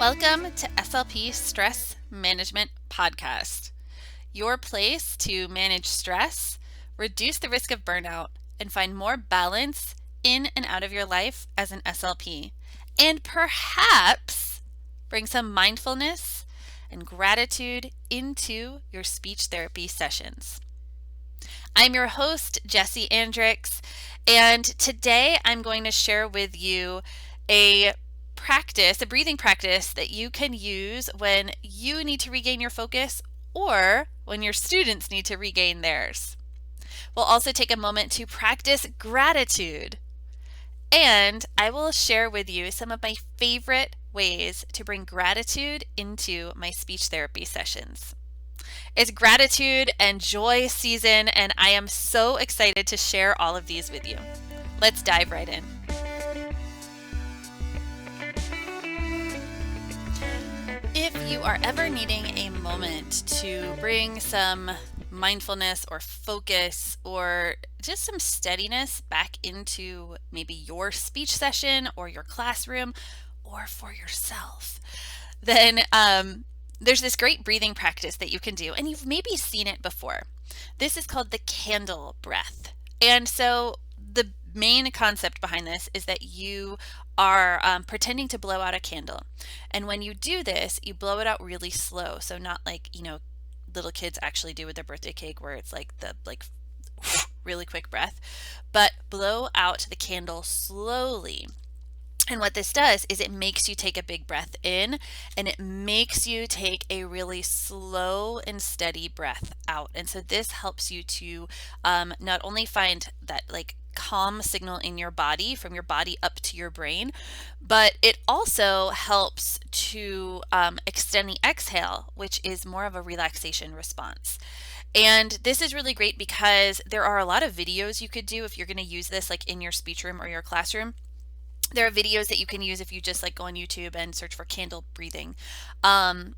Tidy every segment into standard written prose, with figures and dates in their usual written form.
Welcome to SLP Stress Management Podcast, your place to manage stress, reduce the risk of burnout, and find more balance in and out of your life as an SLP, and perhaps bring some mindfulness and gratitude into your speech therapy sessions. I'm your host, Jessie Andrix, and today I'm going to share with you a breathing practice that you can use when you need to regain your focus or when your students need to regain theirs. We'll also take a moment to practice gratitude, and I will share with you some of my favorite ways to bring gratitude into my speech therapy sessions. It's gratitude and joy season, and I am so excited to share all of these with you. Let's dive right in. If you are ever needing a moment to bring some mindfulness or focus or just some steadiness back into maybe your speech session or your classroom or for yourself, then there's this great breathing practice that you can do, and you've maybe seen it before. This is called the candle breath. And so the main concept behind this is that you are pretending to blow out a candle. And when you do this, you blow it out really slow. So not like, little kids actually do with their birthday cake where it's like the really quick breath, but blow out the candle slowly. And what this does is it makes you take a big breath in, and it makes you take a really slow and steady breath out. And so this helps you to not only find that calm signal in your body, from your body up to your brain, but it also helps to extend the exhale, which is more of a relaxation response. And this is really great because there are a lot of videos you could do if you're going to use this in your speech room or your classroom. There are videos that you can use if you just go on YouTube and search for candle breathing. And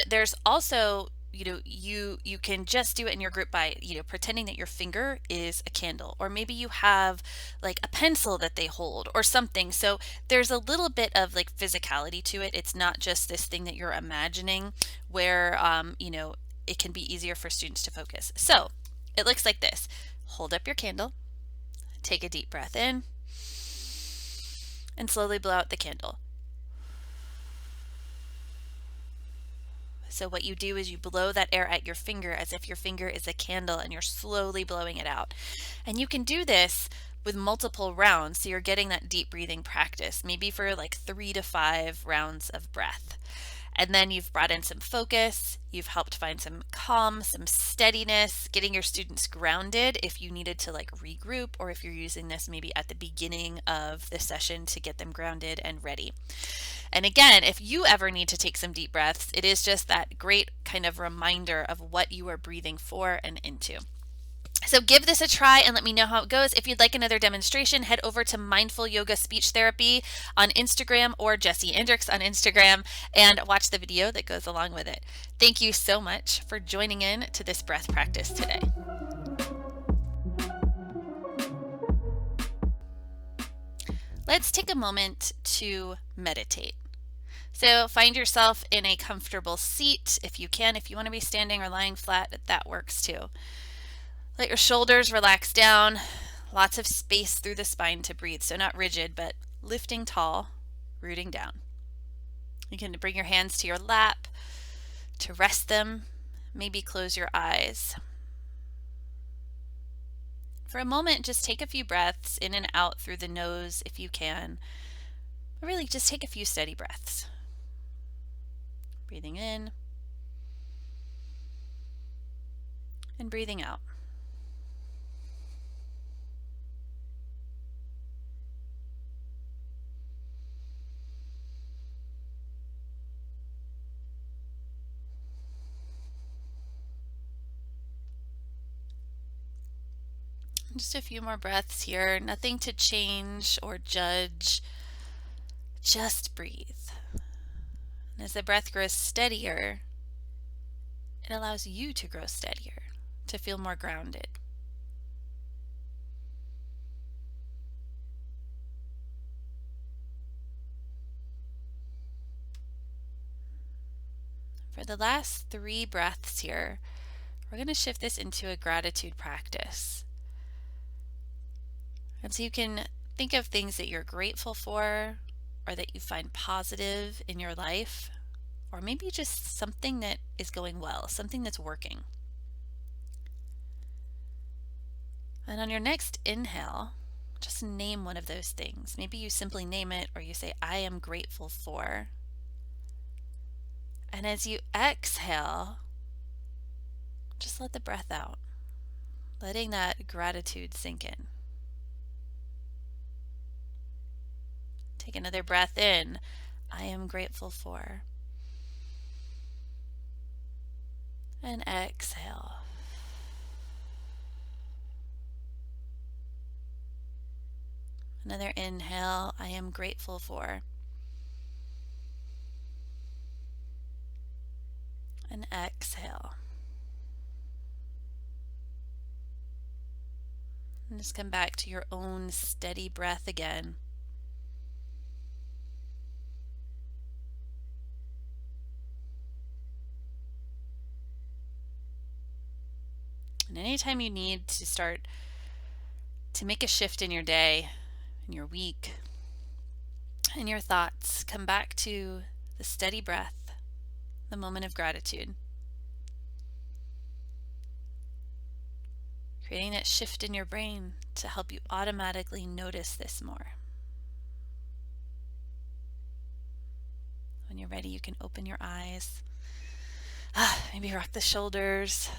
there's also, you can just do it in your group by, pretending that your finger is a candle, or maybe you have a pencil that they hold or something. So there's a little bit of physicality to it. It's not just this thing that you're imagining where, it can be easier for students to focus. So it looks like this. Hold up your candle, take a deep breath in, and slowly blow out the candle. So what you do is you blow that air at your finger as if your finger is a candle, and you're slowly blowing it out. And you can do this with multiple rounds, so you're getting that deep breathing practice, maybe for 3 to 5 rounds of breath. And then you've brought in some focus, you've helped find some calm, some steadiness, getting your students grounded if you needed to regroup, or if you're using this maybe at the beginning of the session to get them grounded and ready. And again, if you ever need to take some deep breaths, it is just that great kind of reminder of what you are breathing for and into. So give this a try and let me know how it goes. If you'd like another demonstration, head over to Mindful Yoga Speech Therapy on Instagram or Jessie Andrix on Instagram and watch the video that goes along with it. Thank you so much for joining in to this breath practice today. Let's take a moment to meditate. So find yourself in a comfortable seat if you can. If you want to be standing or lying flat, that works too. Let your shoulders relax down, lots of space through the spine to breathe. So not rigid, but lifting tall, rooting down. You can bring your hands to your lap to rest them. Maybe close your eyes. For a moment, just take a few breaths in and out through the nose if you can. But really, just take a few steady breaths. Breathing in and breathing out. Just a few more breaths here. Nothing to change or judge. Just breathe. And as the breath grows steadier, it allows you to grow steadier, to feel more grounded. For the last 3 breaths here, we're going to shift this into a gratitude practice. And so you can think of things that you're grateful for or that you find positive in your life, or maybe just something that is going well, something that's working. And on your next inhale, just name one of those things. Maybe you simply name it, or you say, I am grateful for. And as you exhale, just let the breath out, letting that gratitude sink in. Take another breath in. I am grateful for. And exhale. Another inhale. I am grateful for. And exhale. And just come back to your own steady breath again. And anytime you need to start to make a shift in your day, in your week, in your thoughts, come back to the steady breath, the moment of gratitude. Creating that shift in your brain to help you automatically notice this more. When you're ready, you can open your eyes. Maybe rock the shoulders.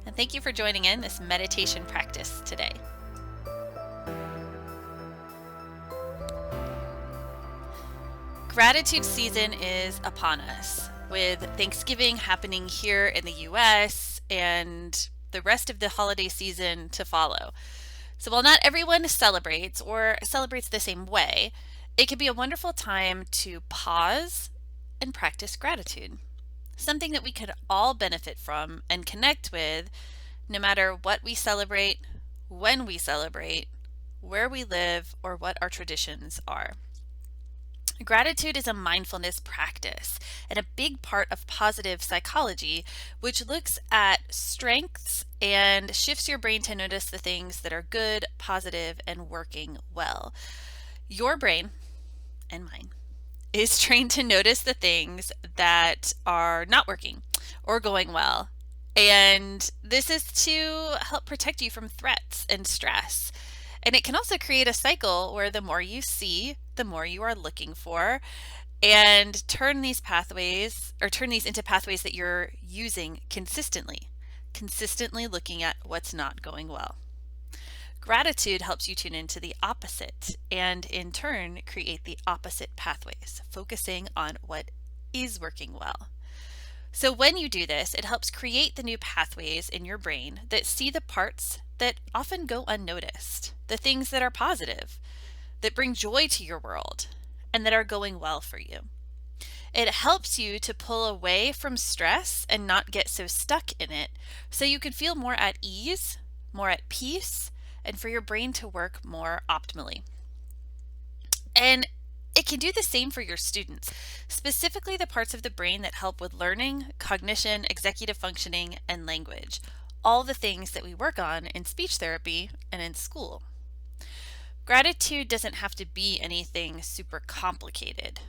And thank you for joining in this meditation practice today. Gratitude season is upon us, with Thanksgiving happening here in the US and the rest of the holiday season to follow. So while not everyone celebrates the same way, it can be a wonderful time to pause and practice gratitude. Something that we could all benefit from and connect with, no matter what we celebrate, when we celebrate, where we live, or what our traditions are. Gratitude is a mindfulness practice and a big part of positive psychology, which looks at strengths and shifts your brain to notice the things that are good, positive, and working well. Your brain and mine is trained to notice the things that are not working or going well. And this is to help protect you from threats and stress. And it can also create a cycle where the more you see, the more you are looking for, and turn these into pathways that you're using consistently looking at what's not going well. Gratitude helps you tune into the opposite and in turn create the opposite pathways, focusing on what is working well. So when you do this, it helps create the new pathways in your brain that see the parts that often go unnoticed, the things that are positive, that bring joy to your world, and that are going well for you. It helps you to pull away from stress and not get so stuck in it, so you can feel more at ease, more at peace, and for your brain to work more optimally. And it can do the same for your students, specifically the parts of the brain that help with learning, cognition, executive functioning, and language, all the things that we work on in speech therapy and in school. Gratitude doesn't have to be anything super complicated.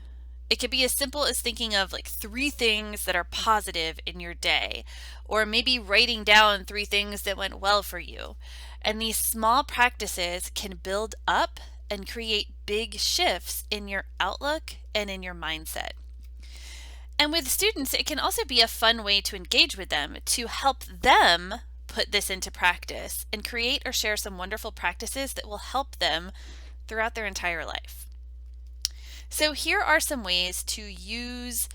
It could be as simple as thinking of like 3 things that are positive in your day, or maybe writing down 3 things that went well for you. And these small practices can build up and create big shifts in your outlook and in your mindset. And with students, it can also be a fun way to engage with them, to help them put this into practice and create or share some wonderful practices that will help them throughout their entire life. So here are some ways to use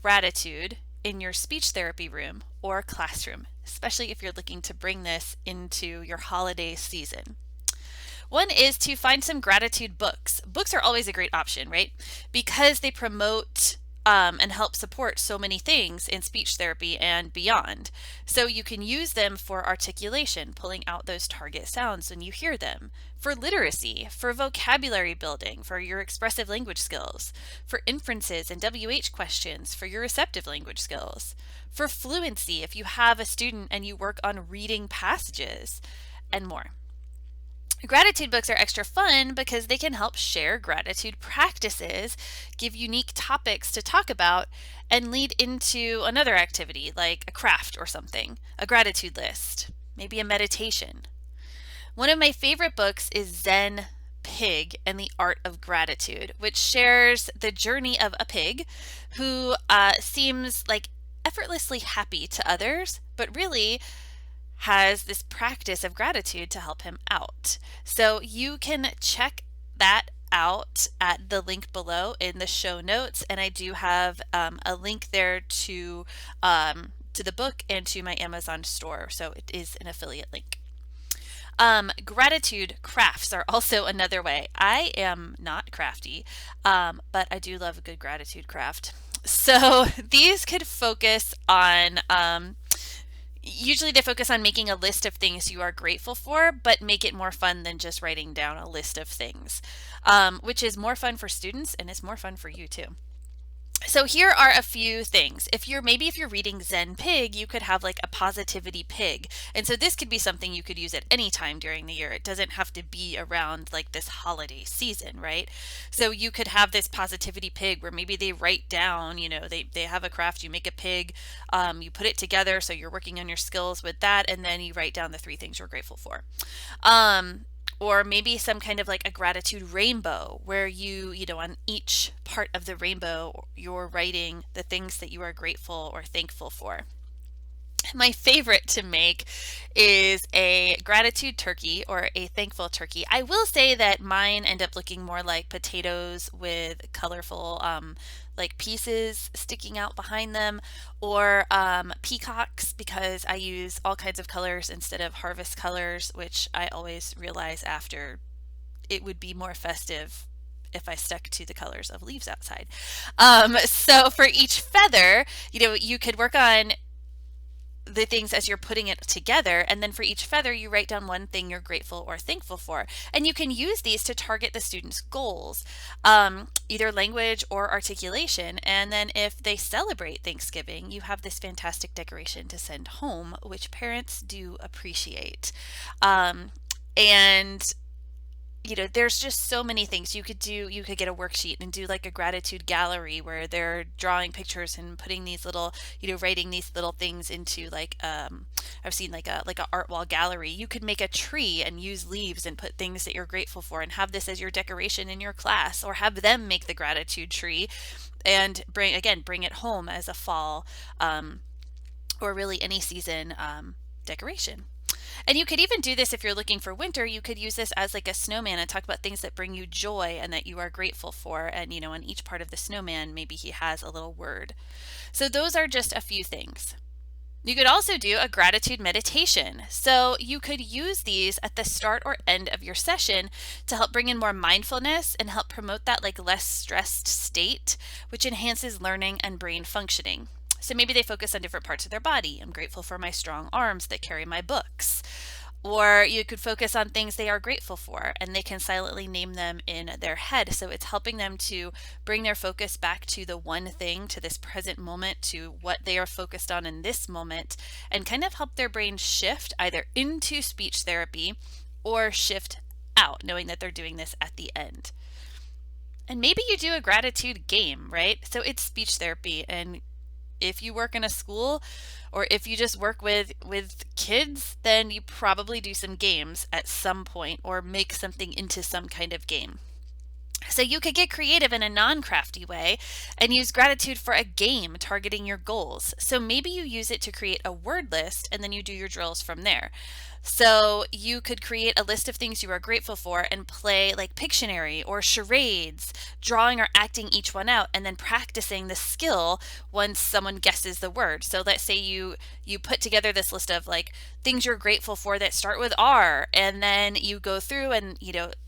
gratitude in your speech therapy room or classroom, especially if you're looking to bring this into your holiday season. One is to find some gratitude books. Books are always a great option, right? Because they promote and help support so many things in speech therapy and beyond. So you can use them for articulation, pulling out those target sounds when you hear them, for literacy, for vocabulary building, for your expressive language skills, for inferences and WH questions, for your receptive language skills, for fluency if you have a student and you work on reading passages, and more. Gratitude books are extra fun because they can help share gratitude practices, give unique topics to talk about, and lead into another activity like a craft or something, a gratitude list, maybe a meditation. One of my favorite books is Zen Pig and the Art of Gratitude, which shares the journey of a pig who seems like effortlessly happy to others, but really has this practice of gratitude to help him out. So you can check that out at the link below in the show notes, and I do have a link there to the book and to my Amazon store, so it is an affiliate link. Gratitude crafts are also another way. I am not crafty, but I do love a good gratitude craft. So these could focus on usually they focus on making a list of things you are grateful for, but make it more fun than just writing down a list of things, which is more fun for students and it's more fun for you too. So here are a few things. If you're reading Zen Pig, you could have like a positivity pig. And so this could be something you could use at any time during the year. It doesn't have to be around like this holiday season, right? So you could have this positivity pig where maybe they write down, they have a craft, you make a pig, you put it together. So you're working on your skills with that. And then you write down the 3 things you're grateful for. Or maybe some kind of like a gratitude rainbow where on each part of the rainbow, you're writing the things that you are grateful or thankful for. My favorite to make is a gratitude turkey or a thankful turkey. I will say that mine end up looking more like potatoes with colorful like pieces sticking out behind them, or peacocks, because I use all kinds of colors instead of harvest colors, which I always realize after it would be more festive if I stuck to the colors of leaves outside. So for each feather, you could work on the things as you're putting it together, and then for each feather you write down one thing you're grateful or thankful for, and you can use these to target the students' goals, either language or articulation. And then if they celebrate Thanksgiving, you have this fantastic decoration to send home, which parents do appreciate. And there's just so many things you could do. You could get a worksheet and do like a gratitude gallery where they're drawing pictures and putting these little, writing these little things into like, I've seen like a art wall gallery. You could make a tree and use leaves and put things that you're grateful for and have this as your decoration in your class, or have them make the gratitude tree and bring it home as a fall, or really any season, decoration. And you could even do this if you're looking for winter. You could use this as like a snowman and talk about things that bring you joy and that you are grateful for. And, on each part of the snowman, maybe he has a little word. So those are just a few things. You could also do a gratitude meditation. So you could use these at the start or end of your session to help bring in more mindfulness and help promote that like less stressed state, which enhances learning and brain functioning. So maybe they focus on different parts of their body. I'm grateful for my strong arms that carry my books. Or you could focus on things they are grateful for, and they can silently name them in their head. So it's helping them to bring their focus back to the one thing, to this present moment, to what they are focused on in this moment, and kind of help their brain shift either into speech therapy or shift out, knowing that they're doing this at the end. And maybe you do a gratitude game, right? So it's speech therapy, and if you work in a school or if you just work with kids, then you probably do some games at some point or make something into some kind of game. So you could get creative in a non-crafty way and use gratitude for a game targeting your goals. So maybe you use it to create a word list and then you do your drills from there. So you could create a list of things you are grateful for and play like Pictionary or charades, drawing or acting each one out, and then practicing the skill once someone guesses the word. So let's say you put together this list of like things you're grateful for that start with R, and then you go through and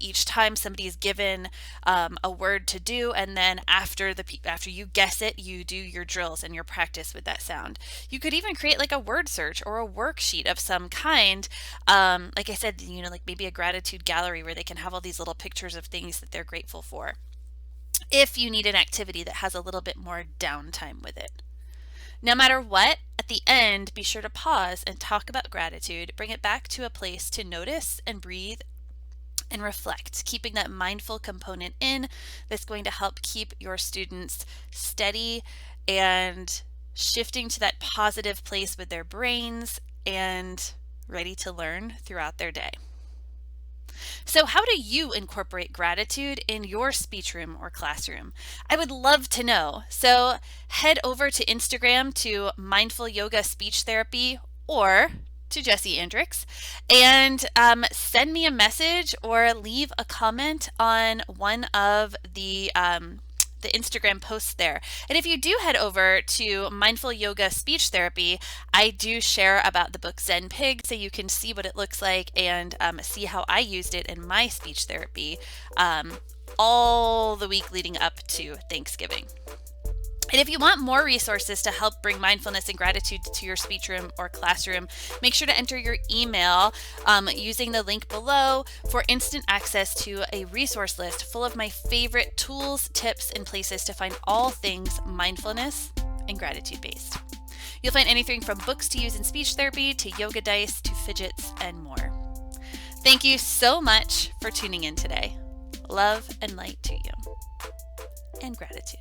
each time somebody's given a word to do, and then after you guess it, you do your drills and your practice with that sound. You could even create like a word search or a worksheet of some kind, like I said, like maybe a gratitude gallery where they can have all these little pictures of things that they're grateful for, if you need an activity that has a little bit more downtime with it. No matter what, at the end, be sure to pause and talk about gratitude. Bring it back to a place to notice and breathe and reflect, keeping that mindful component in. That's going to help keep your students steady and shifting to that positive place with their brains and ready to learn throughout their day. So how do you incorporate gratitude in your speech room or classroom? I would love to know. So head over to Instagram to Mindful Yoga Speech Therapy or to Jessie Andricks and send me a message or leave a comment on one of the Instagram posts there. And if you do head over to Mindful Yoga Speech Therapy, I do share about the book Zen Pig, so you can see what it looks like and see how I used it in my speech therapy all the week leading up to Thanksgiving. And if you want more resources to help bring mindfulness and gratitude to your speech room or classroom, make sure to enter your email using the link below for instant access to a resource list full of my favorite tools, tips, and places to find all things mindfulness and gratitude based. You'll find anything from books to use in speech therapy to yoga dice to fidgets and more. Thank you so much for tuning in today. Love and light to you, and gratitude.